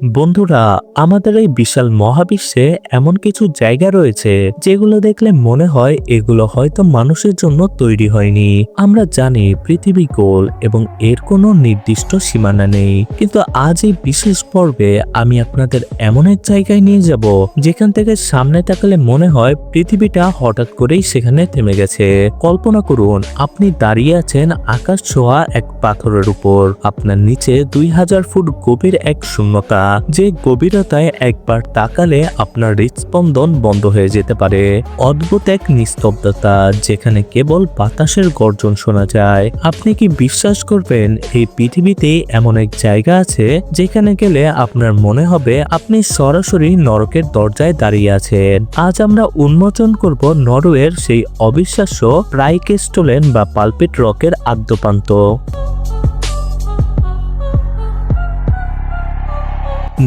বন্ধুরা, আমাদের এই বিশাল মহাবিশ্বে এমন কিছু জায়গা রয়েছে যেগুলো দেখলে মনে হয় এগুলো হয়তো মানুষের জন্য তৈরি হয়নি। আমরা জানি পৃথিবী গোল এবং এর কোনো নির্দিষ্ট সীমানা নেই, কিন্তু আজ এই বিশেষ পর্বে আমি আপনাদের এমন এক জায়গায় নিয়ে যাব যেখান থেকে সামনে তাকালে মনে হয় পৃথিবীটা হঠাৎ করেই সেখানে থেমে গেছে। কল্পনা করুন, আপনি দাঁড়িয়ে আছেন আকাশ ছোঁয়া এক পাথরের উপর, আপনার নিচে 2000 ফুট গভীর এক শূন্যতা, যে গভীরতায় একবার তাকালে আপনার হৃদস্পন্দন বন্ধ হয়ে যেতে পারে। অদ্ভুত এক নিস্তব্ধতা যেখানে কেবল বাতাসের গর্জন শোনা যায়। আপনি কি বিশ্বাস করবেন এই পৃথিবীতে এমন এক জায়গা আছে যেখানে গেলে আপনার মনে হবে আপনি সরাসরি নরকের দরজায় দাঁড়িয়ে আছেন? আজ আমরা উন্মোচন করব নরওয়ের সেই অবিশ্বাস্য প্রাইকেস্টোলেন বা পালপিট রকের আদ্যপ্রান্ত।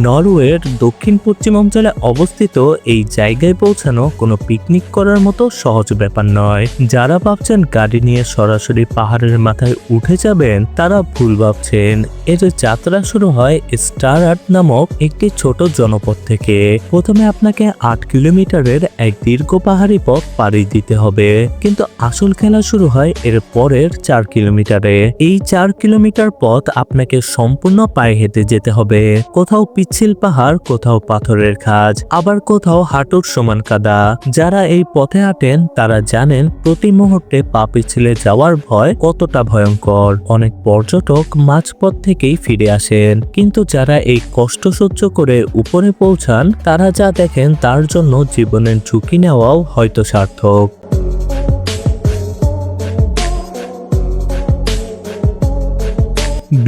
নরওয়ের দক্ষিণ পশ্চিম অঞ্চলে অবস্থিত এই জায়গায় পৌঁছানো কোনো পিকনিক করার মতো সহজ ব্যাপার নয়। যারা ভাবছেন গাড়ি নিয়ে সরাসরি পাহাড়ের মাথায় উঠে যাবেন তারা ভুল ভাবছেন। এর যাত্রা শুরু হয় স্টারহাট নামক একটি ছোট জনপদ থেকে। প্রথমে আপনাকে 8 কিলোমিটারের এক দীর্ঘ পাহাড়ি পথ পাড়ি দিতে হবে, কিন্তু আসল খেলা শুরু হয় এর পরের 4 কিলোমিটারে। এই 4 কিলোমিটার পথ আপনাকে সম্পূর্ণ পায়ে হেঁটে যেতে হবে। কোথাও পিচ্ছিল পাহাড়, কোথাও পাথরের খাঁজ, আবার কোথাও হাঁটুর সমান কাদা। যারা এই পথে হাঁটেন তারা জানেন প্রতি মুহূর্তে পা পিছলে যাওয়ার ভয় কতটা ভয়ঙ্কর। অনেক পর্যটক মাঝপথ থেকেই ফিরে আসেন, কিন্তু যারা এই কষ্ট সহ্য করে উপরে পৌঁছান তারা যা দেখেন তার জন্য জীবনের ঝুঁকি নেওয়াও হয়তো সার্থক।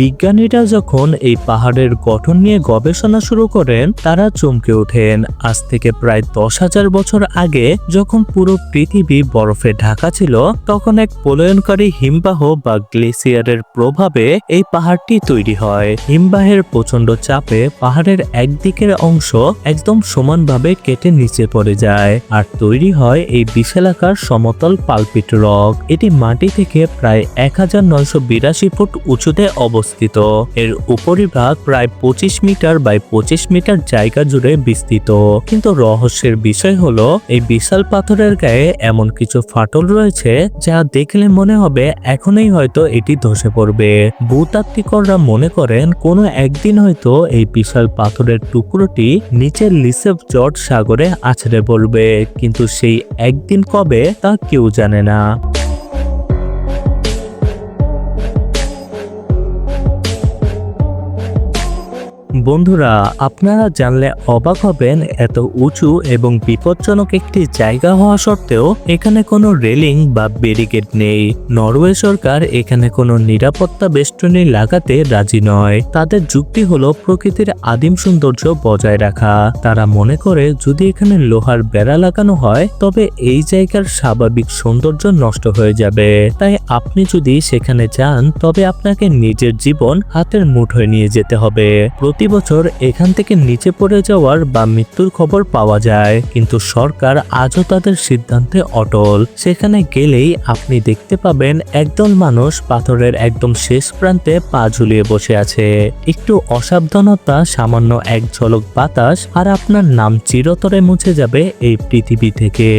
বিজ্ঞানীরা যখন এই পাহাড়ের গঠন নিয়ে গবেষণা শুরু করেন তারা চমকে ওঠেন। আজ থেকে প্রায় 10,000 বছর আগে যখন পুরো পৃথিবী বরফে ঢাকা ছিল, তখন এক পলায়নকারী হিমবাহ বা গ্লেসিয়ারের প্রভাবে এই পাহাড়টি তৈরি হয়। হিমবাহের প্রচন্ড চাপে পাহাড়ের একদিকের অংশ একদম সমানভাবে কেটে নিচে পড়ে যায় আর তৈরি হয় এই বিশালাকার সমতল পালপিট রক। এটি মাটি থেকে প্রায় 1982 ফুট উঁচুতে অবস্থিত। এর উপরিভাগ প্রায় 25 মিটার বাই 25 মিটার জায়গা জুড়ে বিস্তৃত। কিন্তু রহস্যের বিষয় হলো এই বিশাল পাথরের গায়ে এমন কিছু ফাটল রয়েছে যা দেখলে মনে হবে এখনই হয়তো এটি ধসে পড়বে। ভূতাত্ত্বিকরা মনে করেন কোনো একদিন হয়তো এই বিশাল পাথরের টুকরোটি নিচের লিসেভ জর্জ সাগরে আছড়ে পড়বে, কিন্তু সেই একদিন কবে তা কেউ জানে না। বন্ধুরা, আপনারা জানলে অবাক হবেন এত উঁচু এবং বিপজ্জনক একটি জায়গা হওয়া সত্ত্বেও এখানে কোনো রেলিং বা ব্যারিকেড নেই। নরওয়ে সরকার এখানে কোনো নিরাপত্তা বেষ্টনী লাগাতে রাজি নয়। তাদের যুক্তি হলো প্রকৃতির আদিম সৌন্দর্য বজায় রাখা। তারা মনে করে যদি এখানে লোহার বেড়া লাগানো হয় তবে এই জায়গার স্বাভাবিক সৌন্দর্য নষ্ট হয়ে যাবে। তাই আপনি যদি সেখানে যান তবে আপনাকে নিজের জীবন হাতের মুঠোয় নিয়ে যেতে হবে। প্রতি বছর এখান থেকে নিচে পড়ে যাওয়ার বা মৃত্যুর খবর পাওয়া যায়, কিন্তু সরকার আজও তাদের সিদ্ধান্তে অটল। সেখানে গেলেই আপনি দেখতে পাবেন একদল মানুষ পাথরের একদম শেষ প্রান্তে পা ঝুলিয়ে বসে আছে। একটু অসাবধানতা, সামান্য এক ঝলক বাতাস আর আপনার নাম চিরতরে মুছে যাবে এই পৃথিবী থেকে।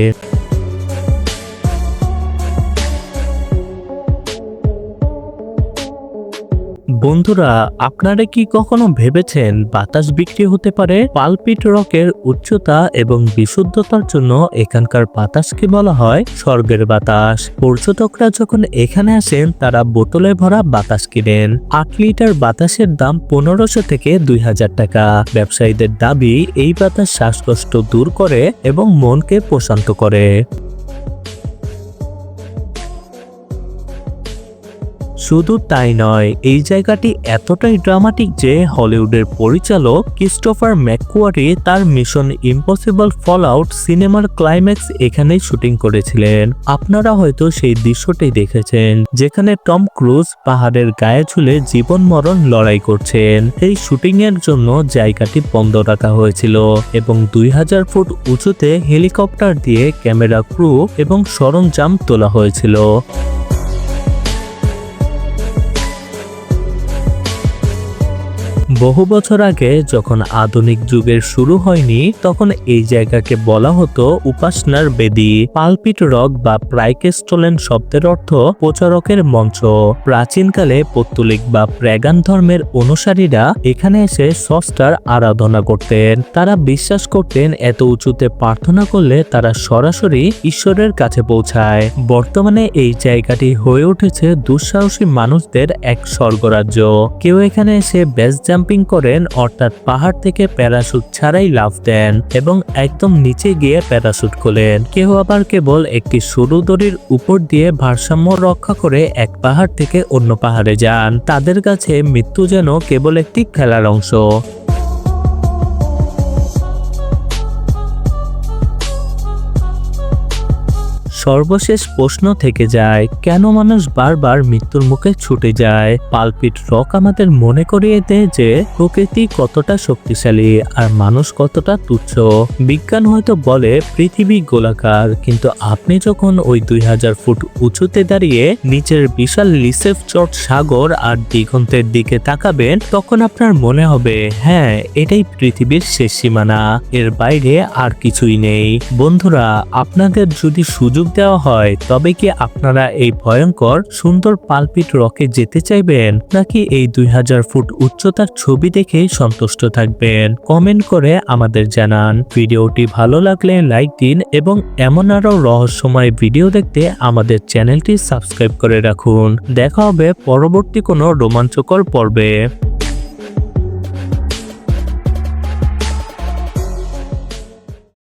বন্ধুরা, আপনারা কি কখনো ভেবেছেন বাতাস বিক্রি হতে পারে? পালপিট রকের উচ্চতা এবং বিশুদ্ধতার জন্য এখানকার বাতাসকে বলা হয় স্বর্গের বাতাস। পর্যটকরা যখন এখানে আসেন তারা বোতলে ভরা বাতাস কিনেন। 8 লিটার বাতাসের দাম 1500 থেকে 2000 টাকা। ব্যবসায়ীদের দাবি এই বাতাস শ্বাসকষ্ট দূর করে এবং মনকে প্রশান্ত করে। শুধু তাই নয়, এই জায়গাটি এতটাই ড্রামাটিক যে হলিউডের পরিচালক ক্রিস্টোফার ম্যাককোয়ারি তার মিশন ইম্পসিবল ফলআউট সিনেমার ক্লাইম্যাক্স এখানেই শুটিং করেছিলেন। আপনারা হয়তো সেই দৃশ্যটি দেখেছেন যেখানে টম ক্রুজ পাহাড়ের গায়ে ঝুলে জীবন মরণ লড়াই করছেন। এই শুটিং এর জন্য জায়গাটি বন্ধ রাখা হয়েছিল এবং 2000 ফুট উঁচুতে হেলিকপ্টার দিয়ে ক্যামেরা, ক্রু এবং সরঞ্জাম তোলা হয়েছিল। বহু বছর আগে যখন আধুনিক যুগের শুরু হয়নি তখন এই জায়গাকে বলা হতো উপাসনার বেদি। পালপিট রক বা প্রাইকেস্টোলেন শব্দের অর্থ প্রচারকের মঞ্চ। প্রাচীনকালে পৌত্তলিক বা প্যাগান ধর্মের অনুসারীরা এখানে এসে স্রষ্টার আরাধনা করতেন। তারা বিশ্বাস করতেন এত উঁচুতে প্রার্থনা করলে তারা সরাসরি ঈশ্বরের কাছে পৌঁছায়। বর্তমানে এই জায়গাটি হয়ে উঠেছে দুঃসাহসী মানুষদের এক স্বর্গরাজ্য। কেউ এখানে এসে বেস জাম্পিং করেন, অর্থাৎ পাহাড় থেকে প্যারাশুট ছাড়াই লাফ দেন এবং একদম নিচে গিয়ে প্যারাশুট খোলেন। কেউ আবার কেবল একটি সরু দড়ির উপর দিয়ে ভারসাম্য রক্ষা করে এক পাহাড় থেকে অন্য পাহাড়ে যান। তাদের কাছে মৃত্যু যেন কেবল একটি খেলার অংশ। সর্বশেষ প্রশ্ন থেকে যায়, কেন মানুষ বারবার মৃত্যুর মুখে ছুটে যায়? পালপিট রক আমাদের মনে করিয়ে দেয় যে প্রকৃতি কতটা শক্তিশালী আর মানুষ কতটা তুচ্ছ। বিজ্ঞান হয়তো বলে পৃথিবী গোলাকার, কিন্তু আপনি যখন ওই 2000 ফুট উঁচুতে দাঁড়িয়ে নিচের বিশাল লিসেফচট সাগর আর দিগন্তের দিকে তাকাবেন, তখন আপনার মনে হবে হ্যাঁ, এটাই পৃথিবীর শেষ সীমানা, এর বাইরে আর কিছুই নেই। বন্ধুরা, আপনাদের যদি সুযোগ দেওয়া হয় তবে কি আপনারা এই ভয়ঙ্কর সুন্দর পালপিট রকে যেতে চাইবেন, নাকি এই 2000 ফুট উচ্চতার ছবি দেখে সন্তুষ্ট থাকবেন? কমেন্ট করে আমাদের জানান। ভিডিওটি ভালো লাগলে লাইক দিন এবং এমন আরো রহস্যময় ভিডিও দেখতে আমাদের চ্যানেলটি সাবস্ক্রাইব করে রাখুন। দেখা হবে পরবর্তী কোনো রোমাঞ্চকর পর্বে।